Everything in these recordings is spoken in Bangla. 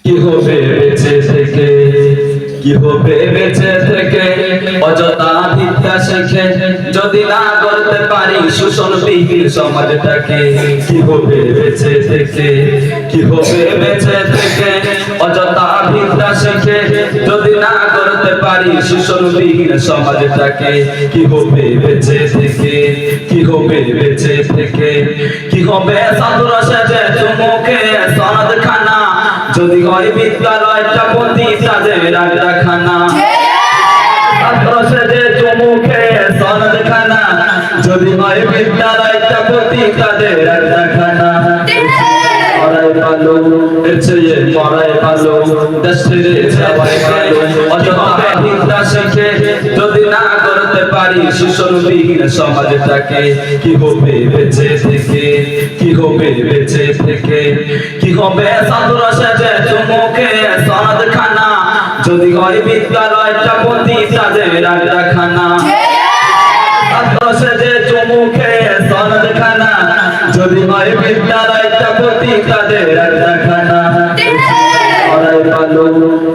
কি হবে বেঁচে থেকে, কি হবে বেঁচে থেকে অযথা বিদ্যা শিখে যদি না করতে পারি শোষণবিহীন সমাজটাকে। কি হবে বেঁচে থেকে, কি হবে বেঁচে থেকে অযথা বিদ্যা শিখে যদি না করতে পারি শোষণবিহীন সমাজটাকে। কি হবে বেঁচে থেকে, কি হবে বেঁচে থেকে, কি হবে সাধুর সেজে চুমুকে সনদ খানা যদি হয় বিদ্যালয়টা প্রতি তাদের রাখানা। ছাত্র সেজে চুমুকে সনদ খানা যদি হয় বিদ্যালয়টা প্রতি তাদের রাখানা। মরাই ভালো এর চেয়ে মরাই ভালো, দেশ ছেড়ে যাওয়াই ভালো অযথা বিদ্যা শিখে যদি না করতে পারি শোষণবিহীন সমাজটাকে। কি হবে বেঁচে থেকে, কি হবে বেঁচে থেকে, কি হবে সাধুর সেজে চুমুকে সনদ খানা যদি হয় বিদ্যালয়টা প্রতি তাদের রাখানা। ছাত্র সেজে চুমুকে সনদ খানা যদি হয় বিদ্যালয়টা প্রতি তাদের রাখানা। মরাই ভালো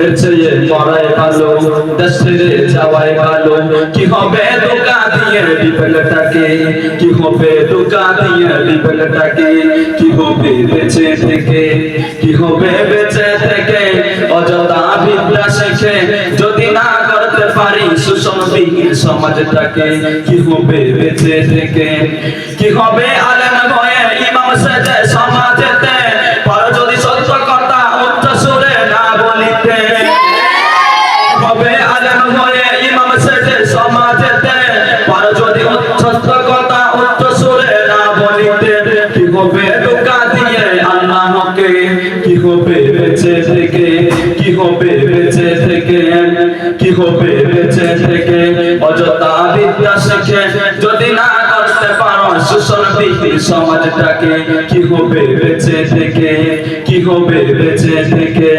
এর চেয়ে মরাই ভালো, দেশ ছেড়ে যাওয়াই ভালো। কি হবে ধোঁকা দিয়ে বিবেকটাকে, কি হবে ধোঁকা দিয়ে বিবেকটাকে। কি হবে বেঁচে থেকে, কি হবে বেঁচে থেকে অযথা বিদ্যা শিখে যদি না করতে পারি শোষণবিহীন সমাজটাকে। কি হবে বেঁচে থেকে, কি হবে আলেম হয়ে ইমাম সেজে সমাজেতে পর যদি সত্য কথা উচ্চ সুরে না বলিতে। হবে আলেম হয়ে ইমাম সেজে সমাজেতে পর যদি সত্য কথা উচ্চ সুরে না বলিতে। কি হবে ধোঁকা দিয়ে আল্লাহকে, কি হবে বেঁচে থেকে, কি হবে বেঁচে থেকে, কি হবে বেঁচে থেকে অযথা বিদ্যা শিখে যদি না করতে পারো শোষণবিহীন সমাজটাকে। কি হবে বেঁচে থেকে, কি হবে বেঁচে থেকে,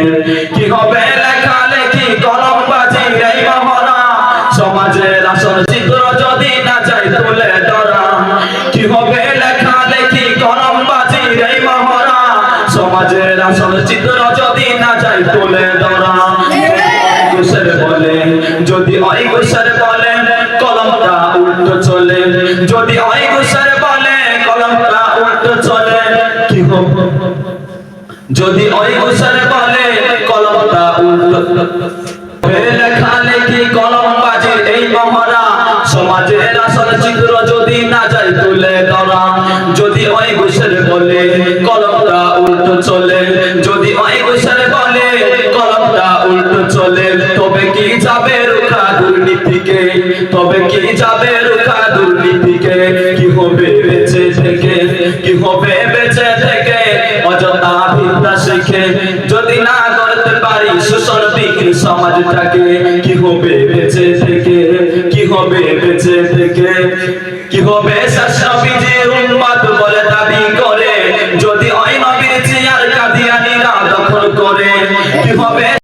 কি হবে লেখালেখি কলমবাজি এই মহড়া সমাজের আসল চিত্র যদি না চাই তুলে ধরা। কি হবে লেখালেখি কলমবাজি এই মহড়া সমাজের আসল চিত্র যদি না চাই তুলে ধরা। ঘুষের বলে যদি ওই ঘুষের বলে কলমটা উল্টো চলে, যদি ওই ঘুষের বলে কলমটা উল্টো চলে। কি হবে যদি ওই ঘুষের বলে কলমটা উল্টো লেখালেখি কলমবাজির এই মহড়া সমাজের আসল চিত্র যদি না যায় তুলে ধরা। যদি ওই ঘুষের বলে কলমটা উল্টো চলে, যদি ওই ঘুষের বলে কলমটা উল্টো চলে তবে কি যাবে রুখা দুর্নীতিকে, তবে কি যাবে রুখা দুর্নীতিকে। কি হবে বেঁচে থেকে, কি হবে বেঁচে থেকে অযথা বিদ্যা শিখে যদি না করতে পারি শোষণবিহীন সমাজটাকে। কি হবে বেঁচে থেকে, কি হবে বেঁচে থেকে, কি হবে শেষ নবীজি